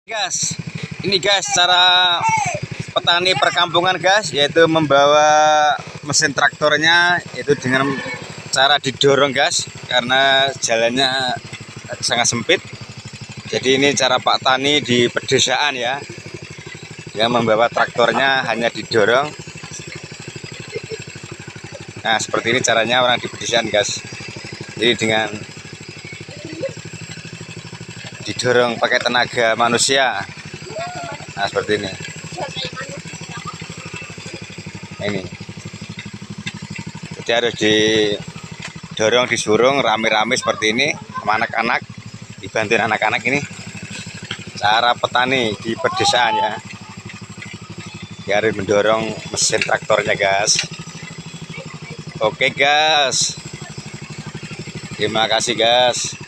Gas, ini guys cara petani perkampungan guys, yaitu membawa mesin traktornya itu dengan cara didorong guys, karena jalannya sangat sempit. Jadi ini cara Pak Tani di pedesaan ya, yang membawa traktornya hanya didorong. Nah seperti ini caranya orang di pedesaan guys. Jadi dengan didorong pakai tenaga manusia. Nah seperti ini. Ini jadi harus didorong, disurung rame-rame seperti ini sama anak-anak, dibantuin anak-anak. Ini cara petani di pedesaan ya, dia harus mendorong mesin traktornya guys. Oke guys, terima kasih guys.